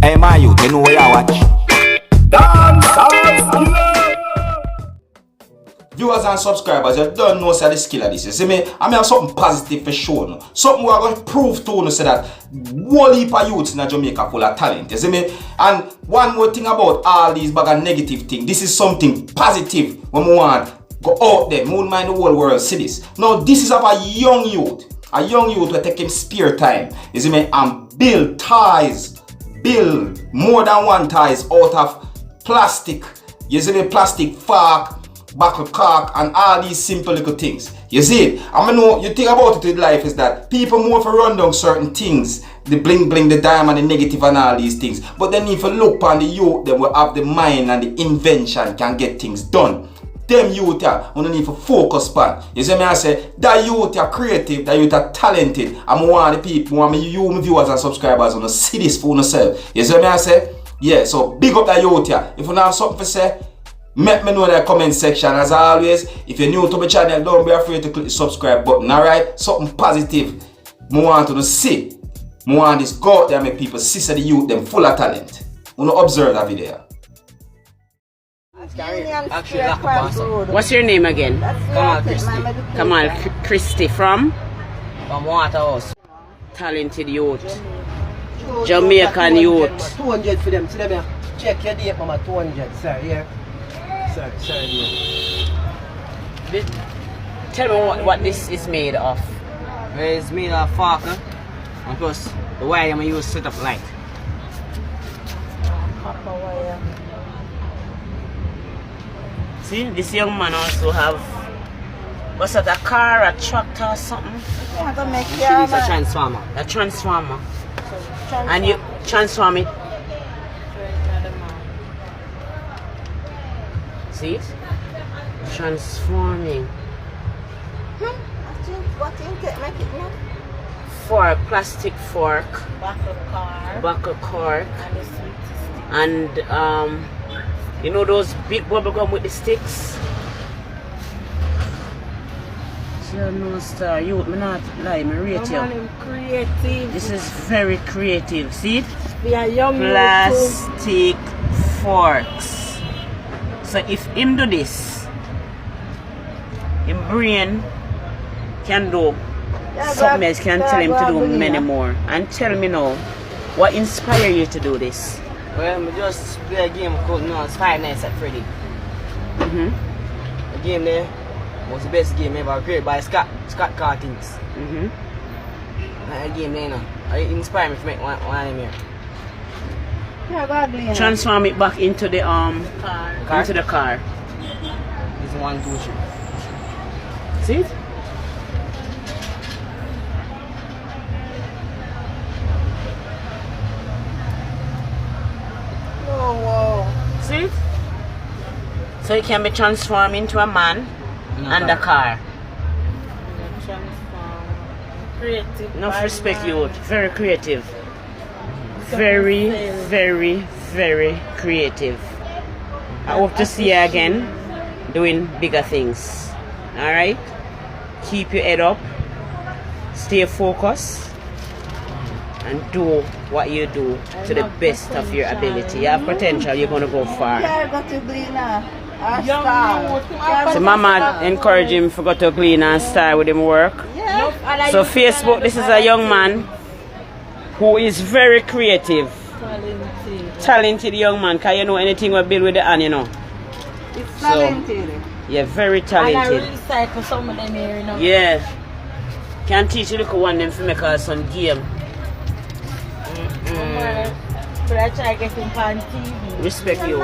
Hey my youth, you know where you watch? Viewers and subscribers, you don't know say the skill of this. You see me? I mean something positive for sure. No? Something we are going to prove to you say that whole heap of youths in Jamaica full of talent. You see me? And one more thing about all these bag of negative things. This is something positive when we want go out there. We won't mind the whole world see this. Now this is of a young youth. A young youth will take him spare time. You see me? And build ties. Build more than one ties out of plastic. You see me? Plastic fork, buckle cork, and all these simple little things. You see it? I know you think about it with life is that people more for run down certain things. The bling bling, the diamond, the negative and all these things. But then if you look on the youth, they will have the mind and the invention can get things done. Them youth are need to focus on. You see me? I say that youth are creative, that youth are talented. I'm one of the people, want me you my viewers and subscribers on see this for yourself. You see me? I say, yeah, so big up that youth here. If you have something to say, let me know in the comment section. As always, if you're new to my channel, don't be afraid to click the subscribe button. Alright? Something positive. I want to see. I want this go out there and make people see the youth them full of talent. I want to observe that video. What's your name again? Kamal Christie from Waterhouse. Talented youth. Jamaican youth. 200 for them. See them here. Check your date, mama. 200, sir. Here. Sir, Tell me what this is made of. It's made of fork, and plus the wire I'm use set up light. Copper wire. See, this young man also have what's that, a car, a tractor or something? Want to make She needs a transformer. A transformer. And you transform it. See it? Transforming. What you can make it now? Fork, plastic fork, Buckle car. buckle cork, And the sweet. and you know those big bubble gum with the sticks? So no star, youth, me not lie, me rate you. Creative. This is very creative, see it? We are young. Plastic forks. So if him do this, him brain can do something else, can tell him to do many more. And tell me now, what inspired you to do this? Well, we just play a game called it's Five Nights at Freddy. The game there was the best game ever created by Scott Cartings. That game there, you know, it inspired me to make one of them here. Transform it back into the Car. into the car. This is 1, 2, 3. See it? Whoa. See it? So it can be transformed into a man and a car. Creative. Enough respect, youth. Very creative. Very, very, very creative. I hope to see you again doing bigger things. Alright? Keep your head up. Stay focused. And do what you do to the best of your ability. You have potential, you're going to go far. So mama encourage him to go to clean and start with him work. So Facebook, this is a young man who is very creative. Talented young man. Can you know anything we build with the hand, you know? It's talented. Yeah, very talented. And I recycle some of them here, you know. Yeah. Can teach you look one them to make us some game. But I try getting on TV. Respect you.